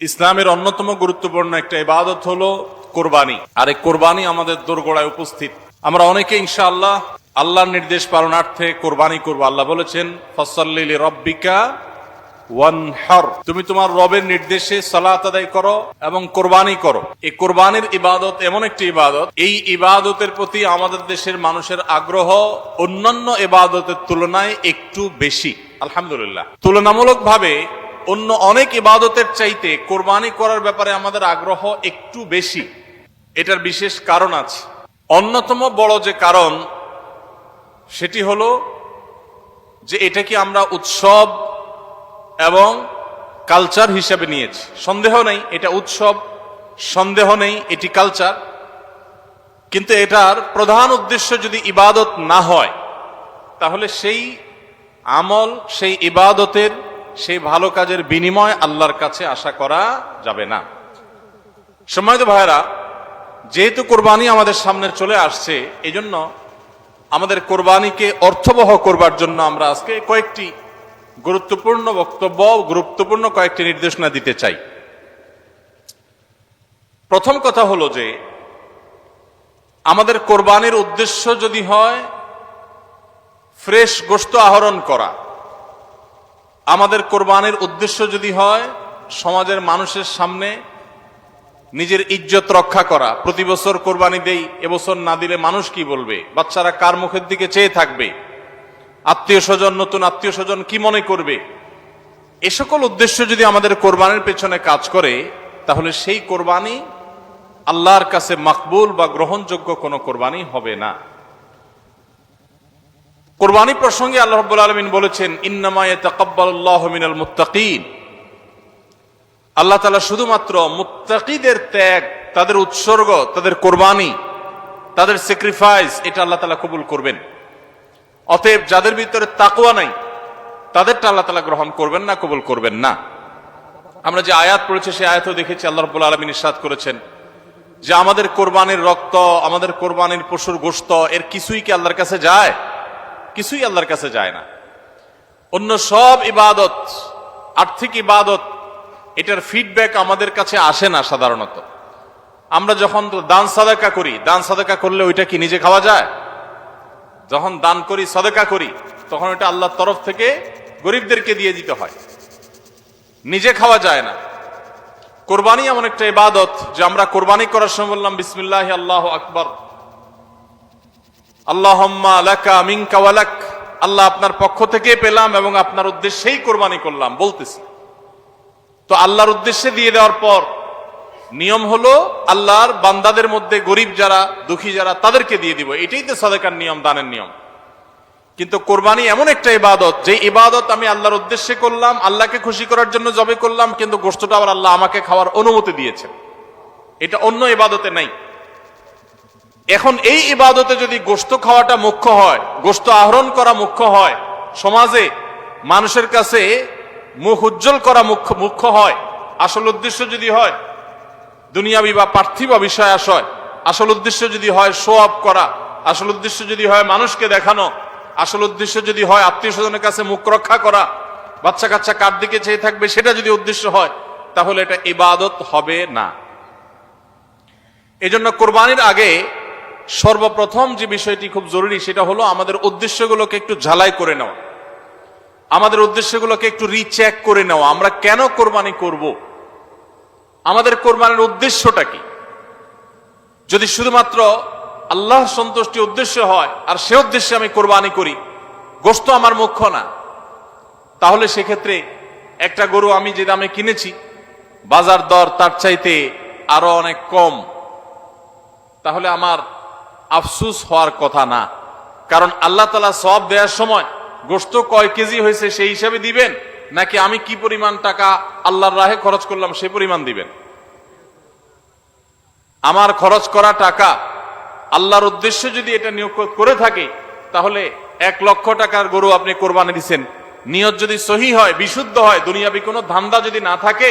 ইসলামের অন্যতম গুরুত্বপূর্ণ একটা ইবাদত হলো কোরবানি। আর এই কোরবানি আমাদের দোরগোড়ায় উপস্থিত। আমরা অনেকে ইনশাআল্লাহ আল্লাহর নির্দেশ পালনার্থে কোরবানি করব। আল্লাহ বলেছেন, ফাসাল্লি লিরাব্বিকা ওয়ানহার, তুমি তোমার রবের নির্দেশে সালাত আদায় করো এবং কোরবানি করো। এই কোরবানির ইবাদত এমন একটি ইবাদত, এই ইবাদতের প্রতি আমাদের দেশের মানুষের আগ্রহ অন্যান্য ইবাদতের তুলনায় একটু বেশি। আলহামদুলিল্লাহ, তুলনামূলকভাবে অন্য অনেক ইবাদতের চাইতে কোরবানি করার ব্যাপারে আমাদের আগ্রহ একটু বেশি। এটার বিশেষ কারণ আছে। অন্যতম বড় যে কারণ সেটি হলো যে এটাকে আমরা উৎসব এবং কালচার হিসেবে নিয়েছি। সন্দেহ নেই এটা উৎসব, সন্দেহ নেই এটি কালচার, কিন্তু এটার প্রধান উদ্দেশ্য যদি ইবাদত না হয় তাহলে সেই আমল, সেই ইবাদতের, সেই ভালো কাজের বিনিময় আল্লাহর কাছে আশা করা যাবে না। সম্মানিত ভাইরা, যেহেতু কোরবানি আমাদের সামনে চলে আসছে, এই জন্য আমাদের কোরবানিকে অর্থবহ করবার জন্য আমরা আজকে কয়েকটি গুরুত্বপূর্ণ বক্তব্য, গুরুত্বপূর্ণ কয়েকটি নির্দেশনা দিতে চাই। প্রথম কথা হলো যে আমাদের কোরবানির উদ্দেশ্য যদি হয় ফ্রেশ গোশত আহরণ করা, আমাদের কোরবানির উদ্দেশ্য যদি হয় সমাজের মানুষের সামনে নিজের ইজ্জত রক্ষা করা, প্রতি বছর কোরবানি দেই, এবছর না দিলে মানুষ কি বলবে, বাচ্চারা কার মুখের দিকে চেয়ে থাকবে, আত্মীয় স্বজন, নতুন আত্মীয় স্বজন কি মনে করবে, এ সকল উদ্দেশ্য যদি আমাদের কোরবানির পেছনে কাজ করে তাহলে সেই কোরবানি আল্লাহর কাছে মাকবুল বা গ্রহণযোগ্য কোনো কোরবানি হবে না। কোরবানি প্রসঙ্গে আল্লাহ রাব্বুল আলামিন বলেছেন, ইন্নামা ইয়াতাকাব্বালুল্লাহু মিনাল মুত্তাকিন, আল্লাহ তাআলা শুধুমাত্র মুত্তাকিদের ত্যাগ, তাদের উৎসর্গ, তাদের কোরবানি, তাদের স্যাক্রিফাইস, এটা আল্লাহ তাআলা কবুল করবেন। অতএব যাদের ভিতরে তাকওয়া নাই তাদেরটা আল্লাহ তাআলা গ্রহণ করবেন না, কবুল করবেন না। আমরা যে আয়াত পড়েছি সেই আয়াতও দেখেছি, আল্লাহ রাব্বুল আলামিন ইরশাদ করেছেন যে আমাদের কোরবানির রক্ত, আমাদের কোরবানির পশুর গোশত, এর কিছুই কি আল্লাহর কাছে যায়? কিছুই আল্লাহর কাছে যায় না। অন্য সব ইবাদত, আর্থিক ইবাদত, এটার ফিডব্যাক আমাদের কাছে আসে না সাধারণত। আমরা যখন দান সাদাকা করি, দান সাদাকা করলে ওইটা কি নিজে খাওয়া যায়? যখন দান করি, সাদাকা করি, তখন ওইটা আল্লাহর তরফ থেকে গরিবদেরকে দিয়ে দিতে হয়, নিজে খাওয়া যায় না। কোরবানি এমন একটা ইবাদত যে আমরা কোরবানি করার সময় বললাম বিসমিল্লাহি আল্লাহু আকবার, আল্লাহুম্মা লাকা মিনকা ওয়া লাক, আল্লাহ আপনার পক্ষ থেকে পেলাম এবং আপনার উদ্দেশ্যেই কোরবানি করলাম বলতেছি। তো আল্লাহর উদ্দেশ্যে দিয়ে দেওয়ার পর নিয়ম হলো আল্লাহর বান্দাদের মধ্যে গরিব যারা, দুঃখী যারা, তাদেরকে দিয়ে দিব। এটাই তো সাদাকার নিয়ম, দানের নিয়ম। কিন্তু কোরবানি এমন একটা ইবাদত যে ইবাদত আমি আল্লাহর উদ্দেশ্যে করলাম, আল্লাহকে খুশি করার জন্য জবে করলাম, কিন্তু গোশতটা আবার আল্লাহ আমাকে খাওয়ার অনুমতি দিয়েছেন। এটা অন্য ইবাদতে নাই। এখন এই ইবাদতে যদি গোশত খাওয়াটা মুখ্য হয়, গোশত আহরণ করা মুখ্য হয়, সমাজে মানুষের কাছে মুখ উজ্জ্বল করা মুখ্য হয়, আসল উদ্দেশ্য যদি হয় দুনিয়াবি বা পার্থিব বিষয় আশয়, আসল উদ্দেশ্য যদি হয় শো অফ করা, আসল উদ্দেশ্য যদি হয় মানুষকে দেখানো, আসল উদ্দেশ্য যদি হয় আত্মীয় স্বজনের কাছে মুখ রক্ষা করা, বাচ্চা কাচ্চা কার দিকে চেয়ে থাকবে, সেটা যদি উদ্দেশ্য হয় তাহলে এটা ইবাদত হবে না। এজন্য কোরবানির আগে সর্বপ্রথম যে বিষয়টি খুব জরুরি সেটা হলো আমাদের উদ্দেশ্যগুলোকে একটু ঝালাই করে নেওয়া, আমাদের উদ্দেশ্যগুলোকে একটু রিচেক করে নেওয়া। আমরা কেন কোরবানি করব? আমাদের কোরবানির উদ্দেশ্যটা কি? যদি শুধুমাত্র আল্লাহ সন্তুষ্টি উদ্দেশ্য হয় আর সে উদ্দেশ্যে আমি কোরবানি করি, গোশত আমার মুখ্য না, তাহলে সেক্ষেত্রে একটা গরু আমি যে দামে কিনেছি বাজার দর তার চাইতে আরো অনেক কম, তাহলে আমার আফসুস হওয়ার কথা না। কারণ আল্লাহ তাআলা সওয়াব দেওয়ার সময় গোশত কয় কেজি হয়েছে সেই হিসাবে দিবেন, নাকি আমি কি পরিমাণ টাকা আল্লাহর রাহে খরচ করলাম সে পরিমাণ দিবেন? আমার খরচ করা টাকা আল্লাহর উদ্দেশ্যে যদি এটা নিয়োগ করে থাকে, তাহলে 1 লক্ষ টাকার গরু আপনি কোরবানি দিচ্ছেন, নিয়ত যদি সহি হয়, বিশুদ্ধ হয়, দুনিয়াবি কোনো ধান্দা যদি না থাকে,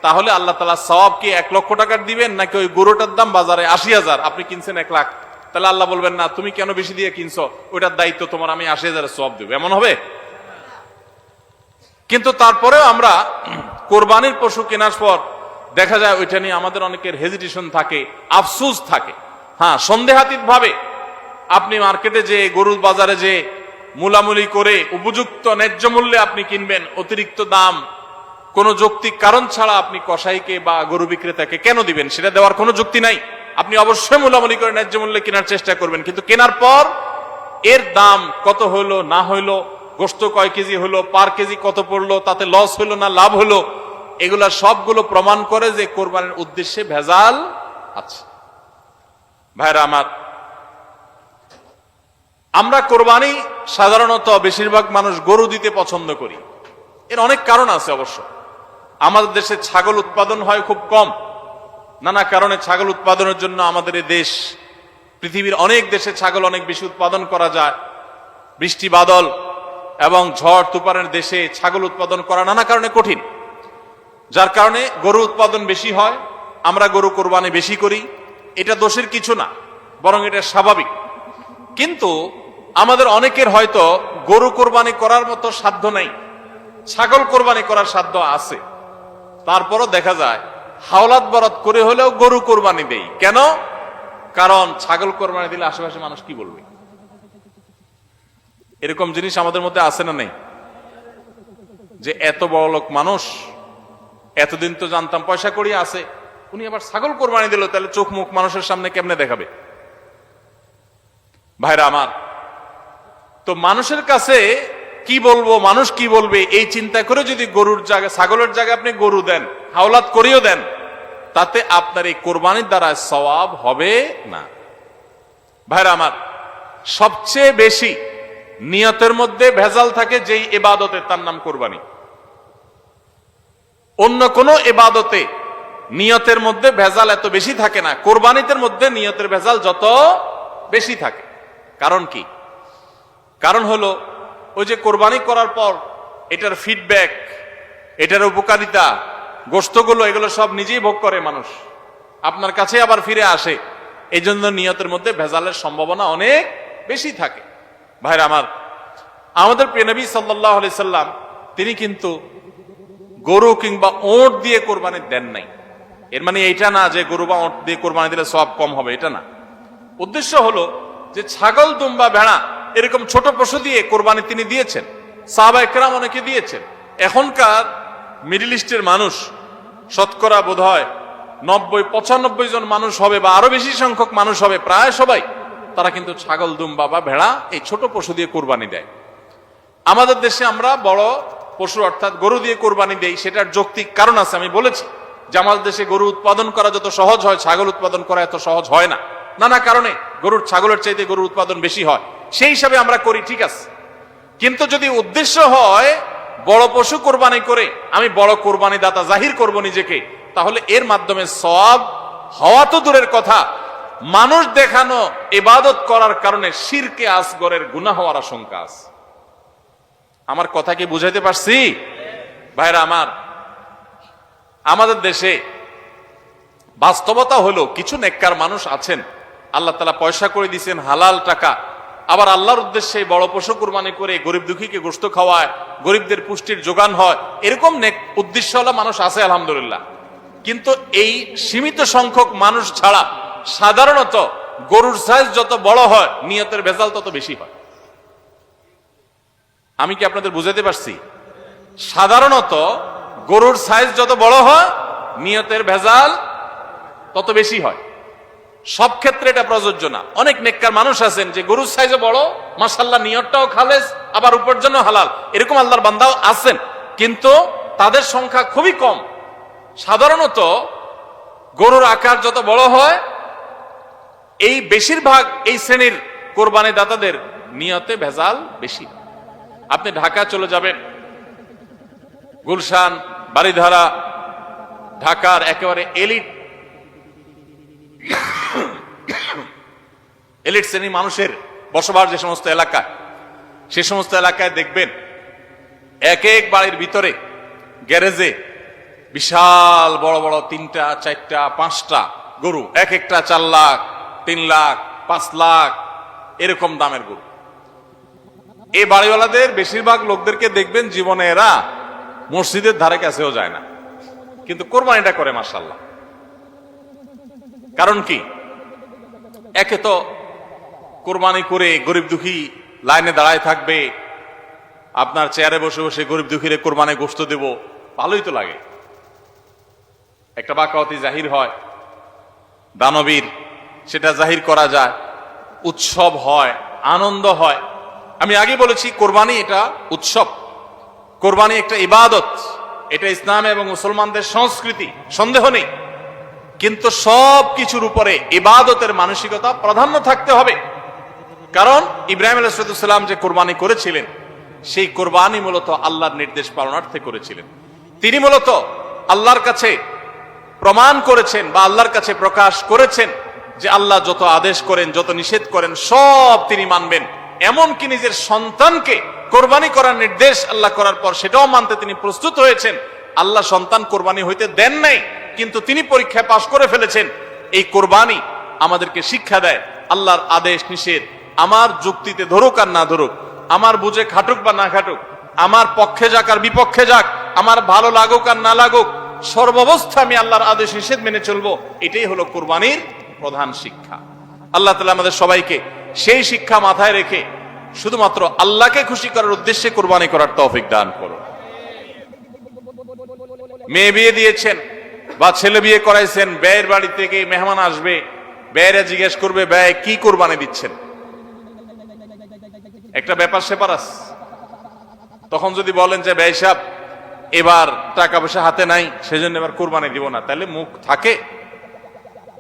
তাহলে আল্লাহ তাআলা সওয়াব কি 1 লক্ষ টাকার দিবেন, নাকি ওই গরুটার দাম বাজারে 80,000, আপনি কিনছেন 1 লাখ, তাহলে আল্লাহ বলবেন না তুমি কেন বেশি দিয়ে কিনছো, ওইটার দায়িত্ব তোমার, আমি 80,000 সওয়াব দেব? এমন হবে? কিন্তু তারপরেও আমরা কোরবানির পশু কেনার পর দেখা যায় ওইটা নিয়ে আমাদের অনেকের হেজিটেশন থাকে, আফসোস থাকে। হ্যাঁ, সন্দেহাতীত ভাবে আপনি মার্কেটে যে গরুর বাজারে যে মূলামূলি করে উপযুক্ত ন্যায্য মূল্যে আপনি কিনবেন, অতিরিক্ত দাম কোনো যৌক্তিক কারণ ছাড়া আপনি কসাইকে বা গরু বিক্রেতাকে কেন দিবেন? সেটা দেওয়ার কোনো যুক্তি নাই। আপনি অবশ্যই মূলামূলি করে ন্যায্য মূল্যে কেনার চেষ্টা করবেন, কিন্তু কেনার পর এর দাম কত হইলো না হইলো, গোশত কয় কেজি হলো, পার কেজি কত পড়লো, তাতে লস হইলো না লাভ হলো, এগুলা সবগুলো প্রমাণ করে যে কোরবানির উদ্দেশ্যে ভেজাল আছে। ভাইরা আমার, আমরা কোরবানি সাধারণত বেশিরভাগ মানুষ গরু দিতে পছন্দ করি। এর অনেক কারণ আছে অবশ্য। আমাদের দেশে ছাগল উৎপাদন হয় খুব কম, নানা কারণে ছাগল উৎপাদনের জন্য আমাদের এই দেশ, পৃথিবীর অনেক দেশে ছাগল অনেক বেশি উৎপাদন করা যায়। বৃষ্টি বাদল এবং ঝড় তুফানের দেশে ছাগল উৎপাদন করা নানা কারণে কঠিন, যার কারণে গরু উৎপাদন বেশি হয়, আমরা গরু কোরবানি বেশি করি। এটা দোষের কিছু না, বরং এটা স্বাভাবিক। কিন্তু আমাদের অনেকের হয়তো গরু কোরবানি করার মতো সাধ্য নেই, ছাগল কোরবানি করার সাধ্য আছে। তারপরও দেখা যায় হাওলাত বরাত করে হলেও গরু কোরবানি দেই। কেন? কারণ ছাগল কোরবানি দিলে আশেপাশে মানুষ কি বলবে? এরকম জিনিস আমাদের মধ্যে আছে না নেই? যে এত বড় লোক মানুষ, এতদিন তো জানতাম পয়সা করিয়ে আছে, উনি আবার ছাগল কোরবানি দিল, তাহলে চোখ মুখ মানুষের সামনে কেমনে দেখাবে? ভাইরা আমার, তো মানুষের কাছে কি বলবো, মানুষ কি বলবে, এই চিন্তা করে যদি গরুর জায়গায় ছাগলের জায়গায় আপনি গরু দেন, হাওলাত করিয়েও দেন, তাতে আপনার এই কোরবানির দ্বারা সওয়াব হবে না। ভাইরা আমার, সবচেয়ে বেশি নিয়তের মধ্যে ভেজাল থাকে যেই ইবাদতে, তার নাম কোরবানি। অন্য কোন ইবাদতে নিয়তের মধ্যে ভেজাল এত বেশি থাকে না, কোরবানিদের মধ্যে নিয়তের ভেজাল যত বেশি থাকে। কারণ কি? কারণ হলো ওই যে কোরবানি করার পর এটার ফিডব্যাক, এটার উপকারিতা, গোশতগুলো, এগুলো সব নিজেই ভোগ করে মানুষ, আপনার কাছে আবার ফিরে আসে। এই জন্য নিয়তের মধ্যে ভেজালের সম্ভাবনা অনেক বেশি থাকে। ভাইরা আমার, আমাদের প্রিয় নবী সাল্লাল্লাহু আলাইহি সাল্লাম তিনি কিন্তু গরু কিংবা ওঁট দিয়ে কোরবানি দেন নাই। এর মানে এইটা না যে গরু বা ওঁট দিয়ে কোরবানি দিলে সওয়াব কম হবে, এটা না। উদ্দেশ্য হলো যে ছাগল, দুম্বা, ভেড়া এরকম ছোট পশু দিয়ে কোরবানি তিনি দিয়েছেন, সাহাবা একরাম অনেকে দিয়েছেন। এখনকার মিডল ইস্টের মানুষ শতকরা বোধহয় 90-95 জন মানুষ হবে, বা আরো বেশি সংখ্যক মানুষ হবে, প্রায় সবাই, তারা কিন্তু ছাগল, দুম্বা বা ভেড়া এই ছোট পশু দিয়ে কোরবানি দেয়। আমাদের দেশে আমরা বড় পশু অর্থাৎ গরু দিয়ে কোরবানি দেই, সেটার যৌক্তিক কারণ আছে। আমি বলেছি যে আমাদের দেশে গরু উৎপাদন করা যত সহজ হয়, ছাগল উৎপাদন করা এত সহজ হয় না। নানা কারণে গরুর, ছাগলের চাইতে গরুর উৎপাদন বেশি হয়, সেই হিসাবে আমরা করি, ঠিক আছে। কিন্তু যদি উদ্দেশ্য হয় বড় পশু কোরবানি করে আমি বড় কোরবানি দাতা জাহির করব নিজেকে, তাহলে এর মাধ্যমে সওয়াব হওয়া তো দূরের কথা, মানুষ দেখানো ইবাদত করার কারণে শিরকে আসগরের গুনাহ হওয়ার আশঙ্কা আছে। আমার কথা কি বুঝাইতে পারছি? ভাইরা আমার, আমাদের দেশে বাস্তবতা হলো কিছু নেককার মানুষ আছেন, আল্লাহ তাআলা পয়সা করে দিয়েছেন, হালাল টাকা, আবার আল্লাহর উদ্দেশ্যে বড় পশু কুরবানি করে গরিব দুঃখীকে গোশত খাওয়ায়, গরিবদের পুষ্টির যোগান হয়, এরকম নেক উদ্দেশ্যওয়ালা মানুষ আছে আলহামদুলিল্লাহ। কিন্তু এই সীমিত সংখ্যক মানুষ ছাড়া সাধারণত গরুর সাইজ যত বড় হয় নিয়তের ভেজাল তত বেশি হয়। আমি কি আপনাদের বুঝাতে পারছি? সাধারণত গরুর সাইজ যত বড় হয় নিয়তের ভেজাল তত বেশি হয়। সব ক্ষেত্রে এটা প্রযোজ্য না। অনেক নেককার মানুষ আছেন যে গরুর সাইজে বড়, মাশাআল্লাহ নিয়তটাও খালেস, আবার উপার্জন হালাল, এরকম আল্লাহর বান্দাও আছেন, কিন্তু তাদের সংখ্যা খুবই কম। সাধারণত গরুর আকার যত বড় হয়, এই বেশিরভাগ এই শ্রেণীর কোরবানি দাতাদের নিয়তে ভেজাল বেশি। আপনি ঢাকা চলে যাবেন, গুলশান, বারিধারা, ঢাকার একেবারে এলিট শ্রেণীর মানুষের বসবাস যে সমস্ত এলাকায়, সে সমস্ত এলাকায় দেখবেন এক এক বাড়ির ভিতরে গ্যারেজে বিশাল বড় বড় 3টা, 4টা, 5টা গরু, এক একটা 4 লাখ, 3 লাখ, 5 লাখ এরকম দামের গরু। এই বাড়িওয়ালাদের বেশিরভাগ লোকদেরকে দেখবেন জীবনে এরা মসজিদের ধারে কাছেও যায় না, কিন্তু কোরবানিটা করে মাশাআল্লাহ। কারণ কি? একে তো কোরবানি করে গরিব দুঃখী লাইনে দাঁড়ায় থাকবে, আপনার চেয়ারে বসে বসে গরিব দুঃখীরে কোরবানি গোশত দেব, ভালোই তো লাগে। একটা বাকাওয়াতি জাহির হয়, দানবীর সেটা জাহির করা যায়, উৎসব হয়, আনন্দ হয়। আমি আগে বলেছি কোরবানি এটা উৎসব, কোরবানি একটা ইবাদত, এটা ইসলাম এবং মুসলমানদের সংস্কৃতি, সন্দেহ নেই। কিন্তু সব কিছুর উপরে ইবাদতের মানসিকতা প্রাধান্য থাকতে হবে। কারণ ইব্রাহিম আলাইহিস সালাম যে কোরবানি করেছিলেন, সেই কোরবানি মূলত আল্লাহর নির্দেশ পালনার্থে করেছিলেন। তিনি মূলত আল্লাহর কাছে প্রমাণ করেছেন বা আল্লাহর কাছে প্রকাশ করেছেন যে আল্লাহ যত আদেশ করেন, যত নিষেধ করেন সব তিনি মানবেন। এমনকি নিজের সন্তানকে কোরবানি করার নির্দেশ আল্লাহ করার পর সেটাও মানতে তিনি প্রস্তুত হয়েছেন। আল্লাহ সন্তান কোরবানি হইতে দেন নাই, কিন্তু তিনি পরীক্ষায় পাশ করে ফেলেছেন। এই কোরবানি আমাদেরকে শিক্ষা দেয় আল্লাহর আদেশ নিষেধ আমার যুক্তিতে ধরুক আর না ধরুক, আমার বুঝে খাটুক বা না খাটুক, আমার পক্ষে যাক আর বিপক্ষে যাক, আমার ভালো লাগুক আর না লাগুক, সর্বাবস্থা আমি আল্লাহর আদেশ নিষেধ মেনে চলবো। এটাই হলো কোরবানির প্রধান শিক্ষা। আল্লাহ তাআলা আমাদের সবাইকে সেই শিক্ষা মাথায় রেখে শুধুমাত্র আল্লাহকে খুশি করার উদ্দেশ্যে কোরবানি করার তৌফিক দান করুন। মেয়ে বিয়ে দিয়েছেন বা ছেলে বিয়ে করাইছেন, ব্যয়ের বাড়ি থেকে মেহমান আসবে, ব্যয়েরা জিজ্ঞেস করবে ব্যয় কি কোরবানি দিচ্ছেন, একটা ব্যাপার সেপার আছে। তখন যদি বলেন যে ব্যয় সাহেব এবার টাকা পয়সা হাতে নাই, সেজন্য এবার কোরবানি দিব না, তাহলে মুখ থাকে।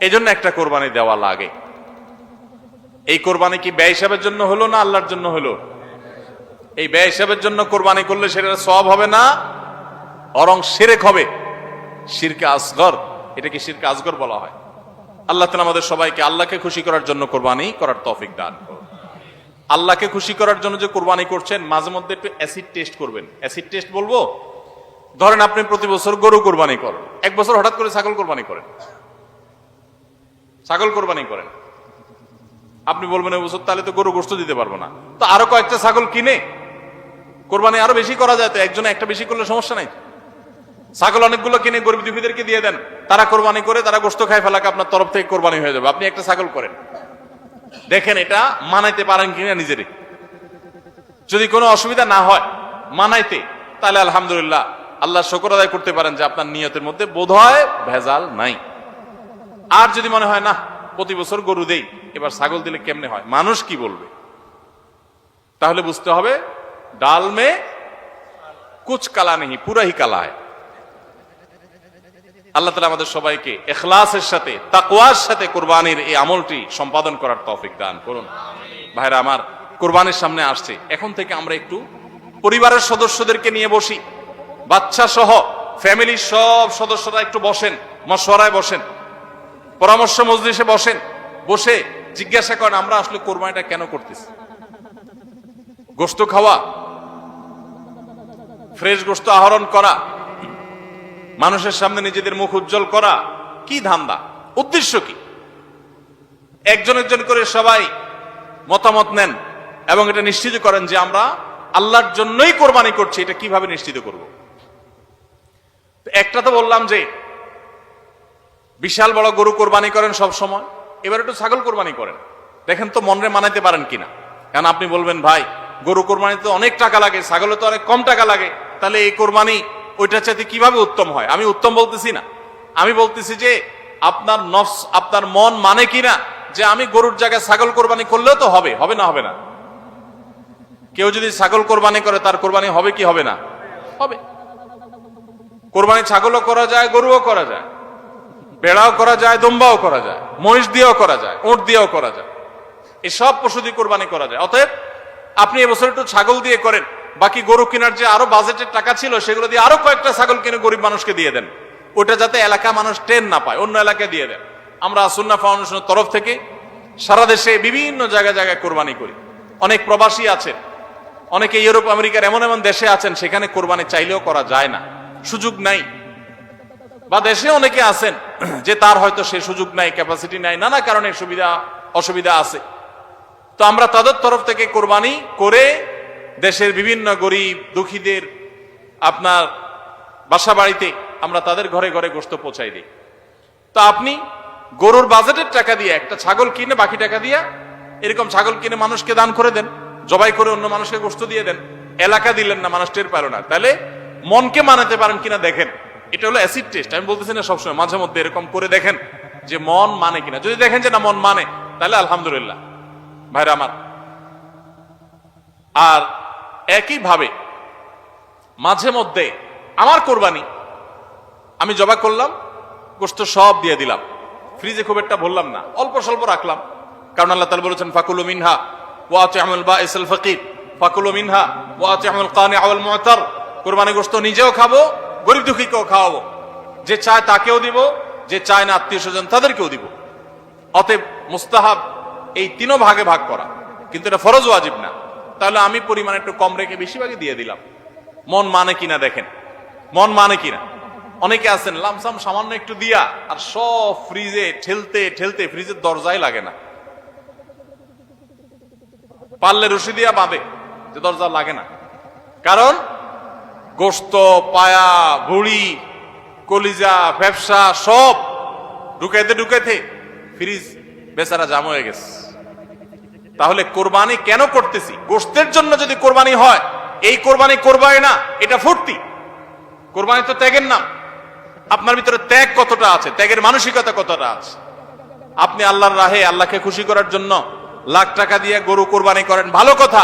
এই জন্য একটা কোরবানি দেওয়া লাগে। এই কোরবানি কি ব্যয় হিসাবের জন্য হলো না আল্লাহর জন্য হলো? এই ব্যয় হিসাবের জন্য কোরবানি করলে সেটা সওয়াব হবে না, বরং শিরক হবে, শিরকে আসগর। এটা কি শিরকে আসগর বলা হয়? আল্লাহ তাআলা আমাদের সবাইকে আল্লাহকে খুশি করার জন্য কোরবানি করার তৌফিক দান করুন। আল্লাহকে খুশি করার জন্য যে কোরবানি করছেন, মাঝে মধ্যে একটু অ্যাসিড টেস্ট করবেন। অ্যাসিড টেস্ট বলবো, ধরেন আপনি প্রতি বছর গরু কোরবানি করেন, এক বছর হঠাৎ করে ছাগল কোরবানি করেন, ছাগল কোরবানি করেন। আপনি বলবেন এই বছর তাহলে তো গরু গোশত দিতে পারবো না, তো আরো কয়েকটা ছাগল কিনে কোরবানি আরো বেশি করা যায়, তো একজনে একটা বেশি করলে সমস্যা নাই। ছাগল অনেকগুলো কিনে গরিব দুঃখীদেরকে দিয়ে দেন, তারা কোরবানি করে তারা গোশত খায় ফেলাকে আপনার তরফ থেকে কোরবানি হয়ে যাবে। আপনি একটা ছাগল করেন, দেখেন এটা মানাইতে পারেন কিনা নিজেরে। যদি কোনো অসুবিধা না হয় মানাইতে, তাহলে আলহামদুলিল্লাহ আল্লাহ শুকর আদায় করতে পারেন যে আপনার নিয়তের মধ্যে বোধহয় ভেজাল নাই। আর যদি মনে হয় না প্রতি বছর গরু দেই, এবার ছাগল দিলে কেমনে হয়, মানুষ কি বলবে, তাহলে বুঝতে হবে ডাল মে কুচ কালা নেই, পুরা হি কালা হয়। আল্লাহ তাআলা আমাদের সবাইকে ইখলাসের সাথে তাকওয়ার সাথে কুরবানির এই আমলটি সম্পাদন করার তৌফিক দান করুন। ভাইরা আমার, কুরবানির সামনে আসছে, এখন থেকে আমরা একটু পরিবারের সদস্যদেরকে নিয়ে বসি, বাচ্চা সহ ফ্যামিলির সব সদস্যরা একটু বসেন, মশওয়ারায় বসেন, পরামর্শ মজলিসে বসেন, বসে জিজ্ঞাসা করেন আমরা আসলে কোরবানিটা কেন করতেছি। গোশত খাওয়া, ফ্রেশ গোশত আহরণ করা, মানুষের সামনে নিজেদের মুখ উজ্জ্বল করা, কি ধান্দা, উদ্দেশ্য কি? একজন একজন করে সবাই মতামত নেন এবং এটা নিশ্চিত করেন যে আমরা আল্লাহর জন্যই কোরবানি করছি। এটা কিভাবে নিশ্চিত করব? একটা তো বললাম যে বিশাল বড় গরু কোরবানি করেন সব সময়, এবার একটু ছাগল কোরবানি করেন, দেখেন তো মনরে মানাইতে পারেন কিনা। কারণ আপনি বলবেন ভাই গরু কোরবানিতে তো অনেক টাকা লাগে, ছাগলে তো অনেক কম টাকা লাগে, তাহলে এই কোরবানি ওইটার চাইতে কিভাবে উত্তম হয়? আমি উত্তম বলতেছি না, আমি বলতেছি যে আপনার নফস, আপনার মন মানে কিনা যে আমি গরুর জায়গায় ছাগল কোরবানি করলেও তো হবে, হবে না হবে না? কেউ যদি ছাগল কোরবানি করে তার কোরবানি হবে কি হবে না? হবে। কোরবানি ছাগলও করা যায়, গরুও করা যায়, বেড়াও করা যায়, দুম্বাও করা যায়, মহিষ দিয়েও করা যায়, উট দিয়েও করা যায়, এই সব পশু দিয়ে কোরবানি করা যায়। অতএব আপনি এবছর একটু ছাগল দিয়ে করেন, বাকি গরু কেনার যে আরো বাজেটের টাকা ছিল সেগুলো দিয়ে আরো কয়েকটা ছাগল কিনে গরিব মানুষকে দিয়ে দেন, ওটা যাতে এলাকা মানুষ ট্রেন না পায়, অন্য এলাকায় দিয়ে দেন। আমরা সুন্নাহ ফাউন্ডেশনের তরফ থেকে সারা দেশে বিভিন্ন জায়গায় জায়গায় কোরবানি করি। অনেক প্রবাসী আছেন, অনেকে ইউরোপ আমেরিকার এমন এমন দেশে আছেন সেখানে কোরবানি চাইলেও করা যায় না, সুযোগ নাই, বা দেশে অনেকে আছেন যে তার হয়তো সে সুযোগ নাই, ক্যাপাসিটি নাই, নানা কারণে সুবিধা অসুবিধা আছে। তো আমরা তাদের তরফ থেকে কোরবানি করে দেশের বিভিন্ন গরিব দুঃখীদের আপনার বাসা বাড়িতে আমরা তাদের ঘরে ঘরে গোশত পৌঁছাই দিই। তো আপনি গরুর বাজেটের টাকা দিয়ে একটা ছাগল কিনে বাকি টাকা দিয়ে এরকম ছাগল কিনে মানুষকে দান করে দেন, জবাই করে অন্য মানুষকে গোশত দিয়ে দেন, এলাকা দিলেন না, মানুষ টের পেল না। তাহলে মনকে মানাতে পারেন কিনা দেখেন। এটা হলো অ্যাসিড টেস্ট। আমি বলতেছি না সবসময়, মাঝে মধ্যে এরকম করে দেখেন যে মন মানে কিনা। যদি দেখেন যে না মন মানে, তাহলে আলহামদুলিল্লাহ ভাইরা আমার। আর একইভাবে মাঝে মধ্যে আমার কোরবানি আমি জবাই করলাম, গোশত সব দিয়ে দিলাম, ফ্রিজে খুব একটা ভরলাম না, অল্প স্বল্প রাখলাম। কারণ আল্লাহ তাআলা বলেছেন ফাকুলু মিনহা ওয়া আতি'মুল বাঈসাল ফাকির ফাকুলু মিনহা ওয়া আতি'মুল কানি'a ওয়াল মু'তার। কোরবানি গোশত নিজেও খাবো, গরিব দুঃখীকেও খাওয়াবো, যে চায় তাকেও দিব, যে চায় না আত্মীয় স্বজন তাদেরকেও দিব। অতএব মুস্তাহাব এই তিনও ভাগে ভাগ করা, কিন্তু এটা ফরজ ওয়াজিব না। তাহলে আমি পরিমাণ একটু কম রেখে বেশিরভাগই দিয়ে দিলাম। মন মানে কিনা দেখেন, মন মানে কিনা। অনেকে আছেন লামসাম সামান্য একটু দিয়া আর সব ফ্রিজে ঠেলতে ঠেলতে ফ্রিজের দরজাই লাগে না, পারলে রশি দিয়া বাঁধে যে দরজা লাগে না। কারণ গোশত, পায়া, ভুড়ি, কলিজা, ফ্যাপসা সব ঢুকাইতে ঢুকাইতে ফ্রিজ বেচারা জাম হয়ে গেছে। তাহলে কোরবানি কেন করতেছি? গোশতের জন্য যদি কোরবানি হয়, এই কোরবানি করবাই না, এটা ফুর্তি। কোরবানি তো ত্যাগের নাম। আপনার ভিতরে ত্যাগ কতটা আছে, ত্যাগের মানসিকতা কতটা আছে। আপনি আল্লাহর রাহে আল্লাহকে খুশি করার জন্য লাখ টাকা দিয়ে গরু কোরবানি করেন, ভালো কথা।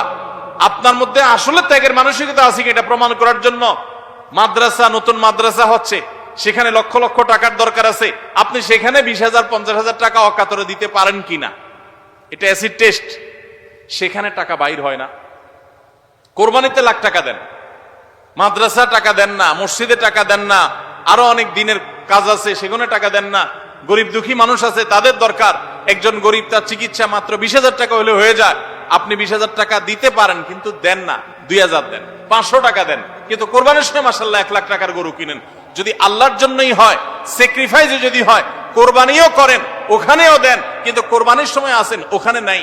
আপনার মধ্যে আসলে ত্যাগের মানসিকতা আছে কি এটা প্রমাণ করার জন্য মাদ্রাসা, নতুন মাদ্রাসা হচ্ছে, সেখানে লক্ষ লক্ষ টাকার দরকার আছে, আপনি সেখানে 20,000 50,000 টাকা অকাতরে দিতে পারেন কিনা, এটা অ্যাসিড টেস্ট। সেখানে টাকা বাইর হয় না। কোরবানিতে লাখ টাকা দেন, মাদ্রাসা টাকা দেন না, মসজিদে টাকা দেন না, আরো অনেক দিনের কাজ আছে সেখানে টাকা দেন না। গরিব দুঃখী মানুষ আছে, তাদের দরকার। একজন গরিব, তার চিকিৎসা মাত্র 20,000 টাকা হলে হয়ে যায়। আপনি 20,000 টাকা দিতে পারেন, কিন্তু দেন না, 2,000 দেন, 500 টাকা দেন, কিন্তু কোরবানির সময় মাশাআল্লাহ 1 লাখ টাকার গরু কিনেন। যদি আল্লাহর জন্যই হয়, স্যাক্রিফাইসে যদি হয়, কোরবানিও করেন, ওখানেও দেন, কিন্তু কোরবানির সময় আসেন ওখানে নাই।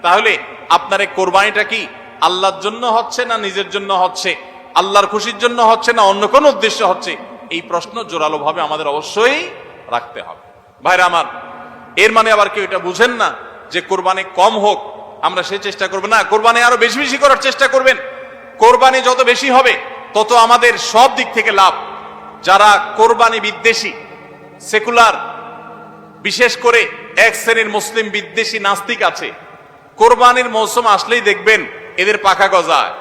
তাহলে আপনার এই কোরবানিটা কি আল্লাহর জন্য হচ্ছে না নিজের জন্য হচ্ছে, আল্লাহর খুশির জন্য হচ্ছে না অন্য কোন উদ্দেশ্য হচ্ছে? এই প্রশ্ন জোরালো ভাবে আমাদের অবশ্যই রাখতে হবে। ভাইরা আমার, এর মানে আবার কেউ এটা বুঝেন না যে কোরবানি কম হোক আমরা সে চেষ্টা করবো না, কোরবানি আরো বেশি বেশি করার চেষ্টা করবেন। কোরবানি যত বেশি হবে তত আমাদের সব দিক থেকে লাভ। যারা কোরবানি বিদ্বেষী, সেকুলার, বিশেষ করে এক শ্রেণীর মুসলিম বিদ্বেষী নাস্তিক আছে, কোরবানির মৌসুম আসলেই দেখবেন এদের পাখা গজায়।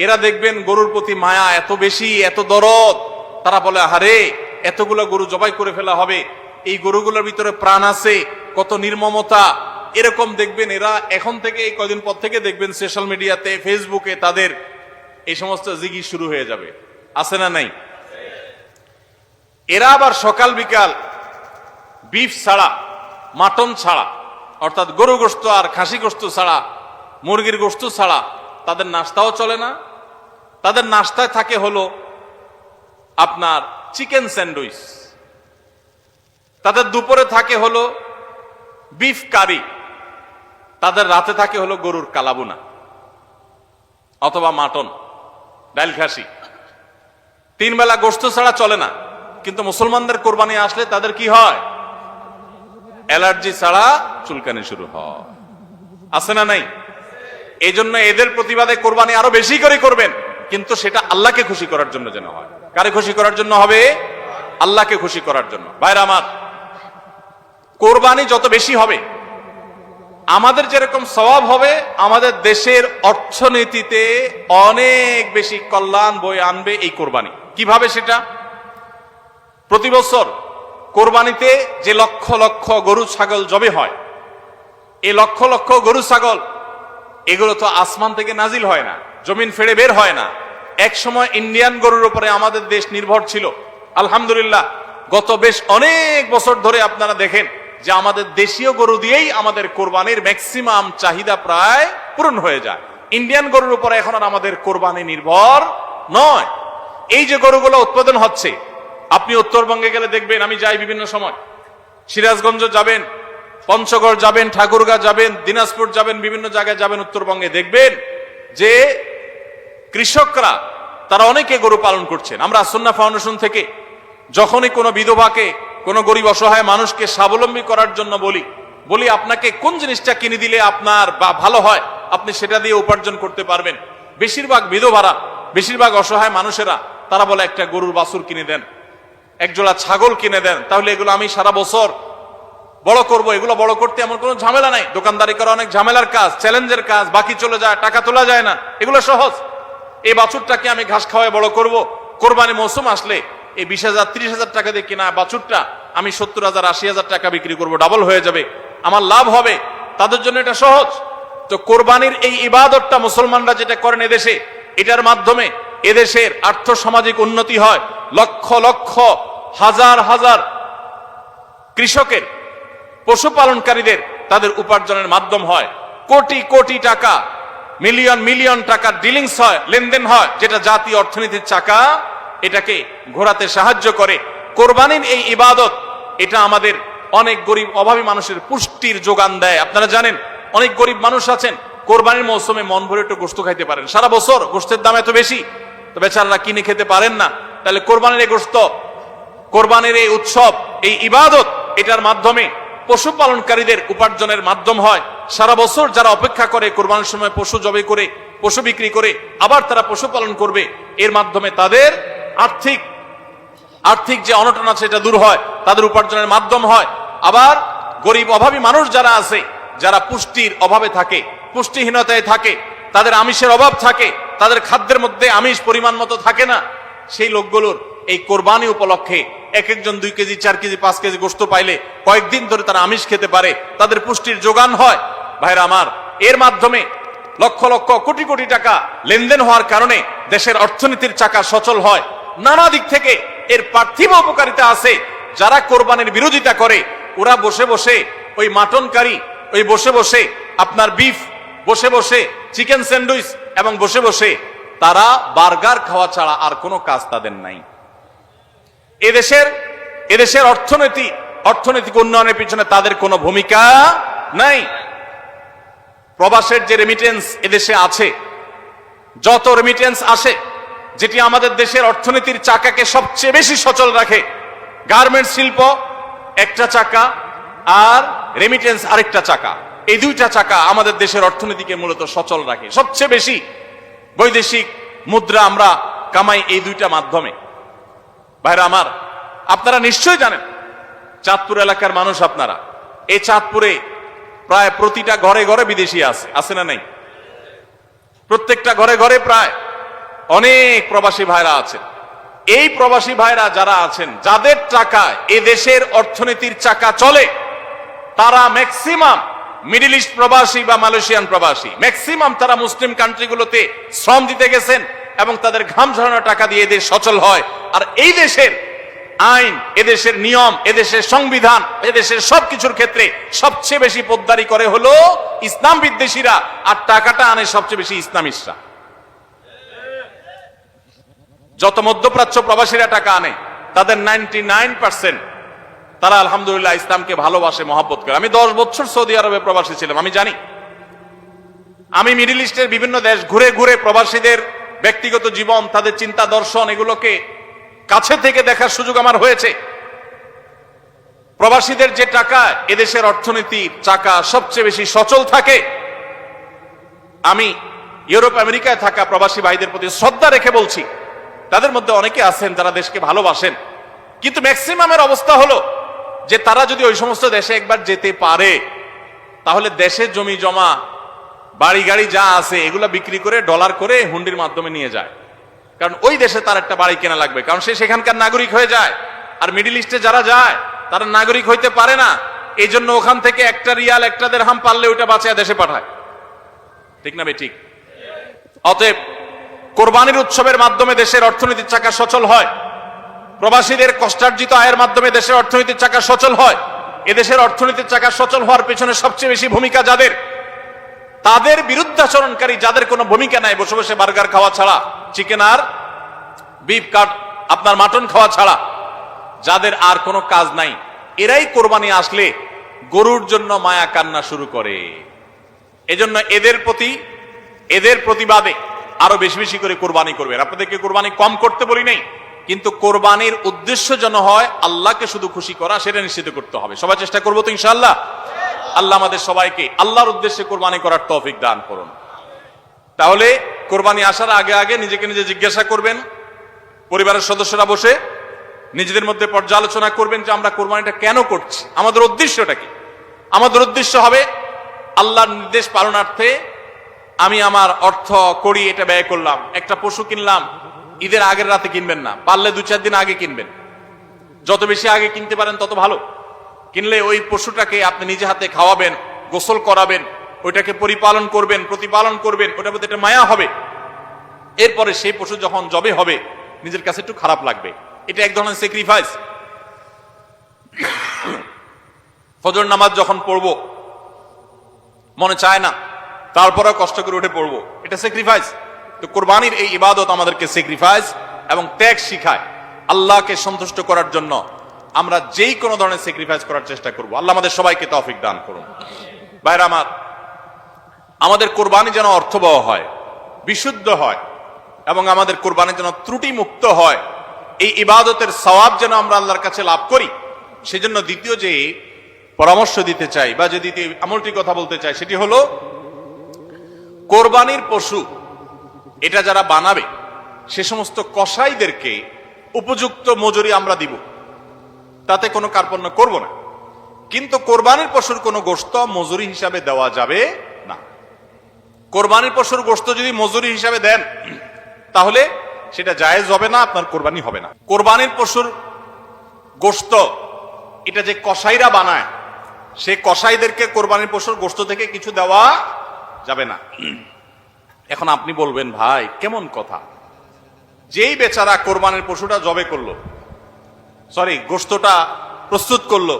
এরা দেখবেন গরুর প্রতি মায়া এত বেশি, এত দরদ। তারা বলে আরে এতগুলো গরু জবাই করে ফেলা হবে, এই গরুগুলোর ভিতরে প্রাণ আছে, কত নির্মমতা। এরকম দেখবেন এরা এখন থেকে, এই কয়দিন পর থেকে দেখবেন সোশ্যাল মিডিয়াতে, ফেসবুকে তাদের এই সমস্ত জিগির শুরু হয়ে যাবে। আছে না নাই? এরা আবার সকাল বিকাল বিফ ছাড়া, মাটন ছাড়া, অর্থাৎ গরু গোশত আর খাসি গোশত ছাড়া, মুরগির গোশত ছাড়া তাদের নাস্তাও চলে না। তাদের নাস্তায় থাকে হলো আপনার চিকেন স্যান্ডউইচ, তাদের দুপুরে থাকে হলো বিফ কারি, তাদের রাতে থাকে হলো গরুর কালাবুনা অথবা মাটন, ডাল খাসি। 3 বেলা গোশত ছাড়া চলে না। কিন্তু মুসলমানদের কোরবানি আসলে তাদের কি হয়? অ্যালার্জি ছাড়া চুলকানি শুরু হয়। আছে না নাই? এই জন্য এদের প্রতিবাদে কোরবানি আরো বেশি করে করবেন, কিন্তু সেটা আল্লাহকে খুশি করার জন্য যেন হয়। কারে খুশি করার জন্য হবে? আল্লাহকে খুশি করার জন্য। ভাইরা আমার, কোরবানি যত বেশি হবে আমাদের যেরকম সওয়াব হবে, আমাদের দেশের অর্থনীতিতে অনেক বেশি কল্যাণ বয়ে আনবে এই কোরবানি। কিভাবে সেটা? প্রতি বছর কোরবানিতে যে লক্ষ লক্ষ গরু ছাগল জবে হয়, এই লক্ষ লক্ষ গরু ছাগল এগুলো তো আসমান থেকে নাজিল হয় না, জমিন ফেড়ে বের হয় না। এক সময় ইন্ডিয়ান গরুর উপরে আমাদের দেশ নির্ভর ছিল। আলহামদুলিল্লাহ গত বেশ অনেক বছর ধরে আপনারা দেখেন যে আমাদের দেশীয় গরু দিয়েই আমাদের কোরবানির ম্যাক্সিমাম চাহিদা প্রায় পূরণ হয়ে যায়। ইন্ডিয়ান গরুর উপরে এখন আর আমাদের কোরবানি নির্ভর নয়। এই যে গরুগুলো উৎপাদন হচ্ছে, আপনি উত্তরবঙ্গে গেলে দেখবেন, আমি যাই বিভিন্ন সময়, সিরাজগঞ্জ যাবেন, পঞ্চগড় যাবেন, ঠাকুরগাঁ যাবেন, দিনাজপুর যাবেন, বিভিন্ন জায়গায় যাবেন উত্তরবঙ্গে, দেখবেন যে কৃষকরা তারা অনেকে গরু পালন করছেন। আমরা সুন্নাহ ফাউন্ডেশন থেকে যখনই কোনো বিধবাকে, কোনো গরিব অসহায় মানুষকে স্বাবলম্বী করার জন্য বলি আপনাকে কোন জিনিসটা কিনে দিলে আপনার বা ভালো হয়, আপনি সেটা দিয়ে উপার্জন করতে পারবেন। বেশিরভাগ বিধবারা, বেশিরভাগ অসহায় মানুষেরা তারা বলে একটা গরুর বাছুর কিনে দেন, একজোড়া ছাগল কিনে দেন, তাহলে এগুলো আমি সারা বছর বড় করব। এগুলো বড় করতে এমন কোনো ঝামেলা নাই। দোকানদারি করা অনেক ঝামেলার কাজ, চ্যালেঞ্জের কাজ, বাকি চলে যায়, টাকা তোলা যায় না, এগুলো সহজ। এই বাছুরটাকে আমি ঘাস খাওয়ায় বড় করব। কোরবানি মৌসুম আসলে এই 20,000 30,000 টাকা দিয়ে কিনা বাছুরটা আমি 70,000 80,000 টাকা বিক্রি করব, ডাবল হয়ে যাবে, আমার লাভ হবে। তাদের জন্য এটা সহজ। তো কোরবানির এই ইবাদতটা মুসলমানরা যেটা করেন এদেশে, এটার মাধ্যমে এদেশের আর্থ সামাজিক উন্নতি হয়। লক্ষ লক্ষ হাজার হাজার কৃষকের, পশুপালনকারীদের তাদের উপার্জনের মাধ্যম হয়। কোটি কোটি টাকা, মিলিয়ন মিলিয়ন টাকার ডিলিংস হয়, লেনদেন হয়, যেটা জাতীয় অর্থনীতির চাকা এটাকে ঘোরাতে সাহায্য করে। কোরবানির এই ইবাদত এটা আমাদের অনেক গরিব অভাবী মানুষের পুষ্টির যোগান দেয়। আপনারা জানেন অনেক গরিব মানুষ আছেন কোরবানির মৌসুমে মন ভরে একটু গোশত খাইতে পারেন, সারা বছর গোশতের দাম এত বেশি, তো বেচারারা কিনে খেতে পারেন না। তাহলে কোরবানির এই গোশত, কোরবানির এই উৎসব, এই ইবাদত, এটার মাধ্যমে পশুপালনকারীদের উপার্জনের মাধ্যম হয়। সারা বছর যারা অপেক্ষা করে কোরবানির সময় পশু জবাই করে, পশু বিক্রি করে আবার তারা পশুপালন করবে, এর মাধ্যমে তাদের আর্থিক যে অনটন আছে এটা দূর হয়, তাদের উপার্জনের মাধ্যম হয়। আবার গরিব অভাবী মানুষ যারা আছে, যারা পুষ্টির অভাবে থাকে, পুষ্টিহীনতায় থাকে, তাদের আমিষের অভাব থাকে, তাদের খাদ্যের মধ্যে আমিষ পরিমাণ মতো থাকে না, সেই লোকগুলোর এই কোরবানি উপলক্ষে এক একজন 2 কেজি 4 কেজি 5 কেজি গোশত পাইলে কয়েকদিন ধরে তারা আমিষ খেতে পারে, তাদের পুষ্টির যোগান হয়। ভাইরা আমার, এর মাধ্যমে লক্ষ লক্ষ কোটি কোটি টাকা লেনদেন হওয়ার কারণে দেশের অর্থনীতির চাকা সচল হয়। নানা দিক থেকে এর পার্থিব উপকারিতা আছে। যারা কোরবানির বিরোধিতা করে ওরা বসে বসে ওই মাটন কারি, ওই বসে বসে আপনার বিফ, বসে বসে চিকেন স্যান্ডউইচ, এবং বসে বসে তারা বার্গার খাওয়া ছাড়া আর কোনো কাজ তাদের নাই। এদেশের অর্থনৈতিক উন্নয়নের পিছনে তাদের কোনো ভূমিকা নাই। প্রবাসের যে রেমিটেন্স এদেশে আছে, যত রেমিটেন্স আসে, যেটি আমাদের দেশের অর্থনীতির চাকাকে সবচেয়ে বেশি সচল রাখে, গার্মেন্টস শিল্প একটা চাকা আর রেমিটেন্স আরেকটা চাকা, এই দুইটা চাকা আমাদের দেশের অর্থনীতিকে মূলত সচল রাখে। সবচেয়ে বেশি বৈদেশিক মুদ্রা আমরা কামাই এই দুইটা মাধ্যমে। ভাইরা আমার, আপনারা নিশ্চয়ই জানেন চাঁদপুর এলাকার মানুষ আপনারা, এই চাঁদপুরে প্রায় প্রতিটা ঘরে ঘরে বিদেশি আছে না নাই? প্রত্যেকটা ঘরে ঘরে প্রায় অনেক প্রবাসী ভাইরা আছেন। এই প্রবাসী ভাইরা যারা আছেন, যাদের টাকায় এ দেশের অর্থনীতির চাকা চলে, তারা ম্যাক্সিমাম মিডল ইস্ট প্রবাসী বা মালয়েশিয়ান প্রবাসী, ম্যাক্সিমাম তারা মুসলিম কান্ট্রিগুলোতে শ্রম দিতে গেছেন এবং তাদের ঘাম ঝরানো টাকা দিয়ে এদের সচল হয়। আর এই দেশের আইন, এদেশের নিয়ম, এদেশের সংবিধান, এদেশের সবকিছুর ক্ষেত্রে সবচেয়ে বেশি পোদ্দারি করে হলো ইসলাম বিদ্বেষীরা, আর টাকাটা আনে সবচেয়ে বেশি ইসলামিস্টরা। যত মধ্যপ্রাচ্য প্রবাসীরা টাকা আনে, তাদের 99% তারা আলহামদুলিল্লাহ ইসলামকে ভালোবাসে, মহব্বত করে। আমি 10 বছর সৌদি আরবে প্রবাসী ছিলাম, আমি জানি। আমি মিডল ইস্টের বিভিন্ন দেশ ঘুরে ঘুরে প্রবাসীদের ব্যক্তিগত জীবন, তাদের চিন্তা দর্শন, এগুলোকে কাছে থেকে দেখার সুযোগ আমার হয়েছে। প্রবাসীদের যে টাকা এদেশের অর্থনীতির চাকা সবচেয়ে বেশি সচল থাকে। আমি ইউরোপ আমেরিকায় থাকা প্রবাসী ভাইদের প্রতি শ্রদ্ধা রেখে বলছি, তাদের মধ্যে অনেকে আছেন যারা দেশকে ভালোবাসেন, কিন্তু ম্যাক্সিমামের অবস্থা হলো যে তারা যদি ওই সমস্ত দেশে একবার যেতে পারে, তাহলে দেশের জমি জমা, বাড়ি গাড়ি যা আছে এগুলা বিক্রি করে ডলার করে হুন্ডির মাধ্যমে নিয়ে যায়। কারণ ওই দেশে তার একটা বাড়ি কেনা লাগবে, কারণ সে সেখানকার নাগরিক হয়ে যায়। আর মিডল ইস্টে যারা যায় তারা নাগরিক হইতে পারে না, এই জন্য ওখান থেকে একটা রিয়াল, একটা দেরহাম পারলে ওইটা বাঁচিয়ে দেশে পাঠায়। ঠিক না ঠিক? অতএব কোরবানির উৎসবের মাধ্যমে দেশের অর্থনীতির চাকা সচল হয়। প্রবাসীদের কষ্টার্জিত আয়ের মাধ্যমে দেশের অর্থনীতির চাকা সচল হয়। এদেশের অর্থনীতির চাকা সচল হওয়ার পেছনে সবচেয়ে বেশি ভূমিকা যাদের, তাদের বিরুদ্ধাচরণকারী যাদের কোনো ভূমিকা নাই, বসে বসে বার্গার খাওয়া ছাড়া, চিকেন আর বিফ কাট আপনার মাটন খাওয়া ছাড়া, যাদের আর কোনো কাজ নাই, এরাই কোরবানি আসলে গরুর জন্য মায়া কান্না শুরু করে। এজন্য এদের প্রতিবাদে আরো বেশি বেশি করে কোরবানি করবেন। আপনাদেরকে কোরবানি কম করতে বলি নাই, কিন্তু কোরবানির উদ্দেশ্য যেন হয় আল্লাহকে শুধু খুশি করা, সেটা নিশ্চিত করতে হবে। সবাই চেষ্টা করবো তো ইনশাআল্লাহ। আল্লাহ আমাদের সবাইকে আল্লাহর উদ্দেশ্যে কোরবানি করার তৌফিক দান করুন। তাহলে কোরবানি আসার আগে আগে নিজেকে নিজে জিজ্ঞাসা করবেন, পরিবারের সদস্যরা বসে নিজেদের মধ্যে পর্যালোচনা করবেন যে আমরা কোরবানিটা কেন করছি, আমাদের উদ্দেশ্যটা কি। আমাদের উদ্দেশ্য হবে আল্লাহর নির্দেশ পালনার্থে আমি আমার অর্থ করি এটা ব্যয় করলাম। একটা পশু কিনলাম, ঈদের আগের রাতে কিনবেন না, পারলে 2-4 দিন আগে কিনবেন। যত বেশি আগে কিনতে পারেন তত ভালো। কিনলে ওই পশুটাকে আপনি নিজে হাতে খাওয়াবেন, গোসল করাবেন, ওইটাকে পরিপালন করবেন, প্রতিপালন করবেন, ওটার প্রতি একটা মায়া হবে। এরপরে সেই পশু যখন জবে হবে নিজের কাছে একটু খারাপ লাগবে। এটা এক ধরনের স্যাক্রিফাইস। ফজর নামাজ যখন পড়বো মনে চায় না, তারপরেও কষ্ট করে উঠে পড়বো, এটা স্যাক্রিফাইস। তো কোরবানির এই ইবাদত আমাদেরকে স্যাক্রিফাইস এবং ত্যাগ শিখায়। আল্লাহকে সন্তুষ্ট করার জন্য আমরা যেই কোনো ধরনের স্যাক্রিফাইস করার চেষ্টা করব। আল্লাহ আমাদের সবাইকে তৌফিক দান করুন। ভাইরা আমার, আমাদের কোরবানি যেন অর্থবহ হয়, বিশুদ্ধ হয়, এবং আমাদের কোরবানি যেন ত্রুটি মুক্ত হয়, এই ইবাদতের সওয়াব যেন আমরা আল্লাহর কাছে লাভ করি। সেজন্য দ্বিতীয় যে পরামর্শ দিতে চাই বা যে দ্বিতীয় আমলটি কথা বলতে চাই সেটি হলো কোরবানির পশু এটা যারা বানাবে সে সমস্ত কসাইদেরকে উপযুক্ত মজুরি আমরা দিব, তাতে কোনো কার্পণ্য করব না। কিন্তু কোরবানির পশুর কোনো গোশত মজুরি হিসাবে দেওয়া যাবে না। কোরবানির পশুর গোশত যদি মজুরি হিসাবে দেন তাহলে সেটা জায়েজ হবে না, আপনার কোরবানি হবে না। কোরবানির পশুর গোশত এটা যে কসাইরা বানায়, সে কসাইদেরকে কোরবানির পশুর গোশত থেকে কিছু দেওয়া যাবে না। এখন আপনি বলবেন, ভাই কেমন কথা, যেই বেচারা কোরবানির পশুটা জবে করলো, গোশতটা প্রস্তুত করলো,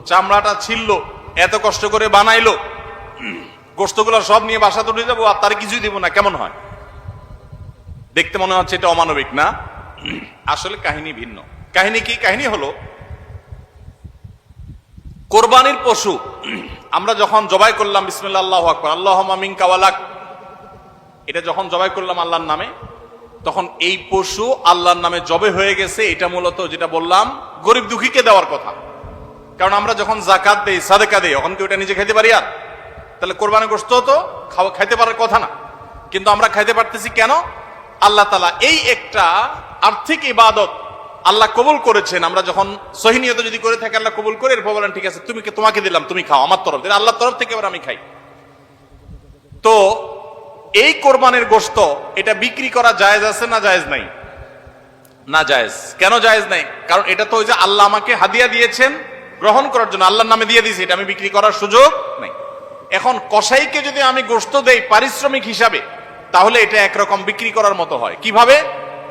চামড়াটা ছিললো, এত কষ্ট করে বানাইলো, গোশতগুলো সব নিয়ে বাসা তুলে যাবো আর তার কিছুই দিব না, কেমন হয়? দেখতে মনে হচ্ছে এটা অমানবিক না? আসলে কাহিনী ভিন্ন। কাহিনী কি? কাহিনী হলো কোরবানির পশু আমরা যখন জবাই করলাম বিসমিল্লাহ আল্লাহু আকবার আল্লাহুম্মা মিনকা ওয়ালাক, এটা যখন জবাই করলাম আল্লাহর নামে, তখন এই পশু আল্লাহর নামে জবে হয়ে গেছে। এটা মূলত যেটা বললাম গরিব দুঃখীকে দেওয়ার কথা। কারণ আমরা যখন যাকাত দেই, সাদেকা দেই, তখন কি ওটা নিজে খেতে পারি? আর তাহলে কোরবানির গোশত তো খাইতে পারার কথা না, কিন্তু আমরা খাইতে পারতেছি কেন? আল্লাহ তাআলা এই একটা আর্থিক ইবাদত আল্লাহ কবুল করেছেন। আমরা যখন সহিহ নিয়তে যদি করে থাকি আল্লাহ কবুল করে, এরপর বলেন ঠিক আছে তোমাকে দিলাম, তুমি খাও আমার তরফ থেকে, আল্লাহর তরফ থেকে এবার আমি খাই। তো এই কোরবানির গোশত এটা বিক্রি করা জায়েজ আছে না জায়েজ নাই? না জায়েজ। কেন জায়েজ নাই? কারণ এটা তো ওই যে আল্লাহ আমাকে হাদিয়া দিয়েছেন গ্রহণ করার জন্য, আল্লাহর নামে দিয়ে দিয়েছি, এটা আমি বিক্রি করার সুযোগ নাই। এখন কসাইকে যদি আমি গোশত দেই পারিশ্রমিক হিসাবে, তাহলে এটা একরকম বিক্রি করার মতো হয়। কিভাবে?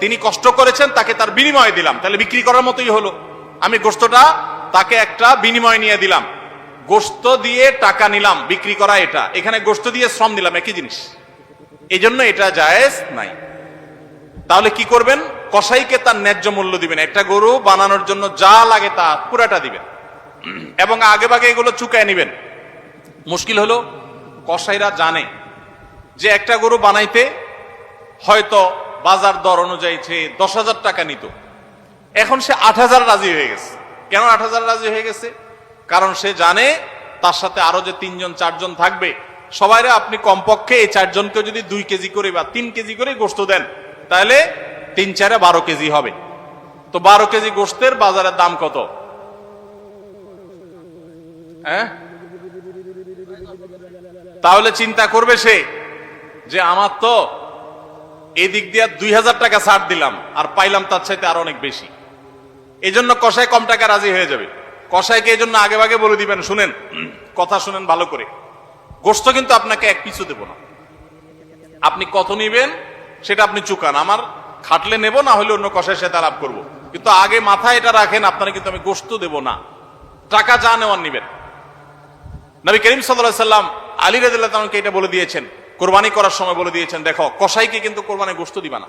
তিনি কষ্ট করেছেন, তাকে তার বিনিময়ে দিলাম, তাহলে বিক্রি করার মতোই হলো। আমি গোশতটা তাকে একটা বিনিময় নিয়ে দিলাম, গোশত দিয়ে টাকা নিলাম, বিক্রি করা এটা, এখানে গোশত দিয়ে শ্রম দিলাম, একই জিনিস। এই জন্য এটা জায়েজ নাই। তাহলে কি করবেন? কসাইকে তার ন্যায্য মূল্য দিবেন। একটা গরু বানানোর জন্য যা লাগে তা পুরাটা দিবেন এবং আগে ভাগে এগুলো চুকায় নিবেন। মুশকিল হলো কসাইরা জানে যে একটা গরু বানাইতে হয়তো বাজার দর অনুযায়ী সে 10,000 টাকা নিত, এখন সে 8,000 রাজি হয়ে গেছে। কেন 8,000 রাজি হয়ে গেছে? কারণ সে জানে তার সাথে আরো যে 3-4 জন থাকবে, সবাইরে আপনি কমপক্ষে এই 4 জনকে যদি 2 কেজি করে বা 3 কেজি করে গোশত দেন, তাহলে 3-4 12 কেজি হবে। তো 12 কেজি গোশতের বাজারের দাম কত? তাহলে চিন্তা করবে সে যে আমার তো এদিক দিয়ে 2,000 টাকা ছাড় দিলাম আর পাইলাম তার চাইতে আরো অনেক বেশি। এই জন্য কসাই কম টাকা রাজি হয়ে যাবে। কসাইকে এই জন্য আগে ভাগে বলে দিবেন, শুনেন, কথা শুনেন ভালো করে, গোশত কিন্তু আপনাকে এক পিছু দেব না, আপনি কত নিবেন সেটা আপনি চুকান, আমার খাটলে নেব, না হলে অন্য কসাইয়ের সাথে আলাপ করবো, কিন্তু আগে মাথায় এটা রাখেন আপনারা কিন্তু আমি গোশত দেব না, টাকা যা নেওয়ার নিবেন। নবী করিম সাল্লাল্লাহু আলাইহি সাল্লাম আলী রাদিয়াল্লাহু তাআলাকে এটা বলে দিয়েছেন, কোরবানি করার সময় বলে দিয়েছেন, দেখো কসাইকে কিন্তু কোরবানি গোশত দিবা না।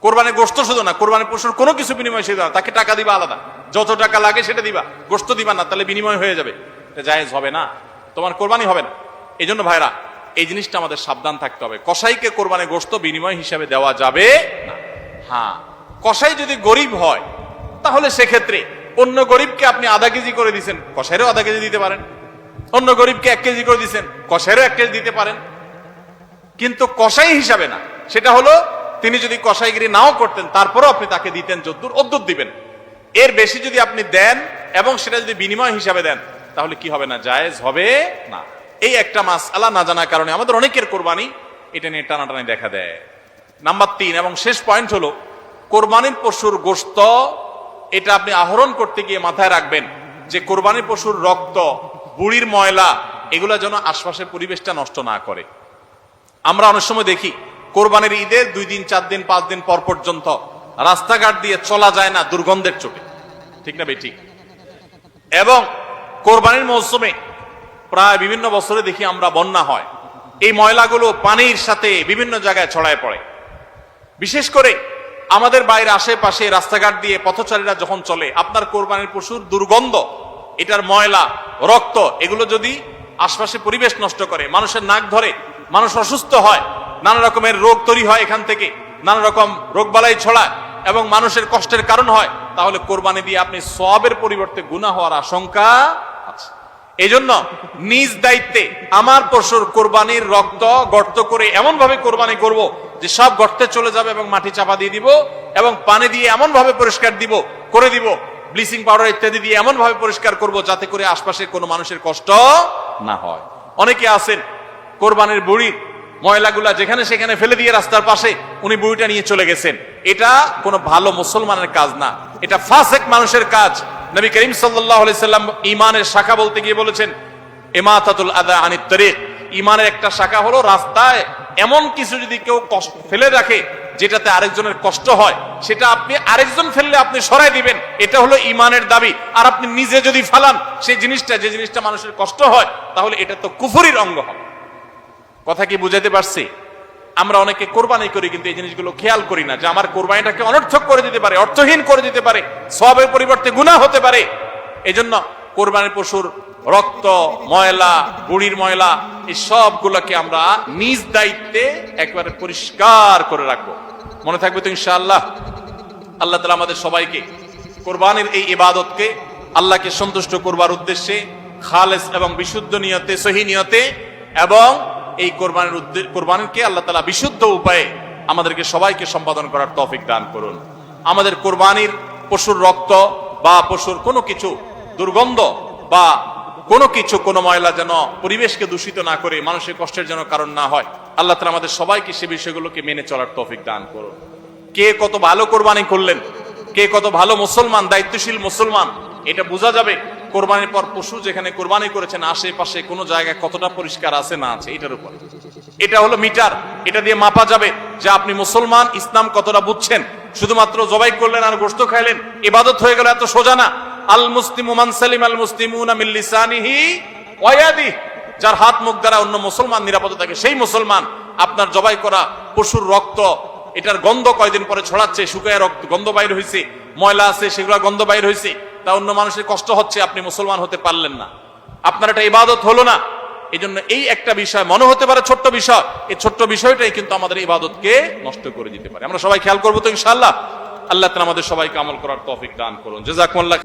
কোরবানি গোশত শুধু না, কোরবানি পশুর কোনো কিছু বিনিময় সে দিবা না, তাকে টাকা দিবা আলাদা, যত টাকা লাগে সেটা দিবা, গোশত দিবা না, তাহলে বিনিময় হয়ে যাবে, এটা জায়েজ হবে না, তোমার কোরবানি হবে না। এই জন্য ভাইরা এই জিনিসটা আমাদের সাবধান থাকতে হবে, কসাইকে কোরবানি গোশত বিনিময় হিসাবে দেওয়া যাবে না। হ্যাঁ, কসাই যদি গরিব হয় তাহলে সেক্ষেত্রে অন্য গরিবকে আপনি আধা কেজি করে দিচ্ছেন, কসাইরও আধা কেজি দিতে পারেন। অন্য গরিবকে 1 কেজি করে দিচ্ছেন, কসাইরও 1 কেজি দিতে পারেন। কিন্তু কসাই হিসাবে না, সেটা হলো তিনি যদি কসাইগিরি নাও করতেন তারপরেও আপনি তাকে দিতেন যদ্দুর অদ্দুর দিবেন। এর বেশি যদি আপনি দেন এবং সেটা যদি বিনিময় হিসাবে দেন তাহলে কি হবে না, জায়েজ হবে না। এই একটা মাসআলা না জানার কারণে আমাদের অনেকের কোরবানি এটা নিয়ে টানাটানি দেখা দেয়। নাম্বার 3 এবং শেষ পয়েন্ট হলো, কোরবানির পশুর গোশত এটা আপনি আহরণ করতে গিয়ে মাথায় রাখবেন যে কোরবানির পশুর রক্ত, বুড়ির ময়লা এগুলা যেন আশপাশের পরিবেশটা নষ্ট না করে। আমরা অনেক সময় দেখি কোরবানির ঈদের 2 দিন 4 দিন 5 দিন পর পর্যন্ত রাস্তাঘাট দিয়ে চলা যায় না দুর্গন্ধের চোটে, ঠিক না বেঠিক? এবং কোরবানির মৌসুমে প্রায় বিভিন্ন বছরে দেখি আমরা বন্যা হয়, এই ময়লাগুলো পানির সাথে বিভিন্ন জায়গায় ছড়ায় পড়ে। বিশেষ করে আমাদের বাইরে আশেপাশে রাস্তাঘাট দিয়ে পথচারীরা যখন চলে, আপনার কোরবানির পশুর দুর্গন্ধ, এটার ময়লা, রক্ত এগুলো যদি আশপাশে পরিবেশ নষ্ট করে, মানুষের নাক ধরে, মানুষ অসুস্থ হয়, নানা রকমের রোগ তৈরি হয়, এখান থেকে নানা রকম রোগবালাই ছড়ায় এবং মানুষের কষ্টের কারণ হয়, তাহলে কোরবানি দিয়ে আপনি সওয়াবের পরিবর্তে গুনাহ হওয়ার আশঙ্কা আছে। এই জন্য নিজ দায়িত্বে আমার পশুর কোরবানির রক্ত গর্ত করে এমন ভাবে কোরবানি করব যে সব গর্তে চলে যাবে এবং মাটি চাপা দিয়ে দিব এবং পানি দিয়ে এমন ভাবে পরিষ্কার করে দিব, ব্লিচিং পাউডার ইত্যাদি দিয়ে এমন ভাবে পরিষ্কার করব যাতে করে আশপাশের কোনো মানুষের কষ্ট না হয়। অনেকে আছেন কোরবানির বুড়ির ময়লাগুলা যেখানে সেখানে ফেলে দিয়ে রাস্তার পাশে উনি বুড়িটা নিয়ে চলে গেছেন। এটা কোনো ভালো মুসলমানের কাজ না, এটা ফাসেক মানুষের কাজ। নবী করিম সাল্লাল্লাহু আলাইহি সাল্লাম ঈমানের শাখা বলতে গিয়ে বলেছেন ইমাতাতুল আযা আনিত তরিক, ঈমানের একটা শাখা হলো রাস্তায় এমন কিছু যদি কেউ ফেলে রাখে যেটাতে আরেকজনের কষ্ট হয়, সেটা আপনি আরেকজন ফেললে আপনি সরাই দিবেন, এটা হলো ঈমানের দাবি। আর আপনি নিজে যদি ফালান সেই জিনিসটা, যে জিনিসটা মানুষের কষ্ট হয়, তাহলে এটা তো কুফরির অঙ্গ হবে। কথা কি বুঝাতে পারছি? আমরা অনেকে কোরবানি করি কিন্তু এই জিনিসগুলো খেয়াল করি না যে আমার কোরবানিটাকে অনর্থক করে দিতে পারে, অর্থহীন করে দিতে পারে, সওয়াবের পরিবর্তে গুনাহ হতে পারে। এজন্য কোরবানির পশুর রক্ত, ময়লা, বুড়ির ময়লা এই সবগুলোকে আমরা নিজ দায়িত্বে একবারে পরিষ্কার করে রাখবো। মনে থাকবে তো ইনশাআল্লাহ? আল্লাহ তাআলা আমাদের সবাইকে কোরবানির এই ইবাদতকে আল্লাহকে সন্তুষ্ট করবার উদ্দেশ্যে খালেস এবং বিশুদ্ধ নিয়তে, সহি নিয়তে এবং এই কোরবানিকে আল্লাহ তাআলা বিশুদ্ধ উপায়ে আমাদেরকে সবাইকে সম্পাদন করার তৌফিক দান করুন। আমাদের কোরবানির পশুর রক্ত বা পশুর কোনো কিছু দুর্গন্ধ বা কোনো কিছু, কোনো ময়লা যেন পরিবেশকে দূষিত না করে, মানুষের কষ্টের যেন কারণ না হয়। আল্লাহ তাআলা আমাদের সবাইকে সে বিষয়গুলোকে মেনে চলার তৌফিক দান করুন। কে কত ভালো কোরবানি করলেন, কে কত ভালো মুসলমান, দায়িত্বশীল মুসলমান, এটা বোঝা যাবে কোরবানির পর পশু যেখানে কোরবানি করেছেন আশেপাশে কোনো জায়গায় কতটা পরিষ্কার আছে না আছে, এটার উপর। এটা হলো মিটার, এটা দিয়ে মাপা যাবে যে আপনি মুসলমান, ইসলাম কতটা বুঝছেন। শুধুমাত্র জবাই করলেন আর গোশত খাইলেন ইবাদত হয়ে গেল, এত সোজা না। আল মুসলিমু মান সালিম আল মুসলিমুনা মিন লিসানিহি ওয়া ইয়াদিহি, যার হাত মুখ দ্বারা অন্য মুসলমান নিরাপদে থাকে, সেই মুসলমান। আপনার জবাই করা পশুর রক্ত, এটার গন্ধ কয়দিন পরে ছড়াচ্ছে, শুকায় রক্ত গন্ধ বাইর হয়েছে, ময়লা আছে সেগুলো গন্ধ বাইর হয়েছে, তা অন্য মানুষের কষ্ট হচ্ছে, আপনি মুসলমান হতে পারলেন না, আপনার এটা ইবাদত হলো না। এই জন্য এই একটা বিষয় মনে হতে পারে ছোট্ট বিষয়, এই ছোট্ট বিষয়টাই কিন্তু আমাদের ইবাদতকে নষ্ট করে দিতে পারে। আমরা সবাই খেয়াল করবো তো ইনশাআল্লাহ? আল্লাহ তাআলা আমাদের সবাইকে আমল করার তৌফিক দান করুন। জাযাকুমুল্লাহ।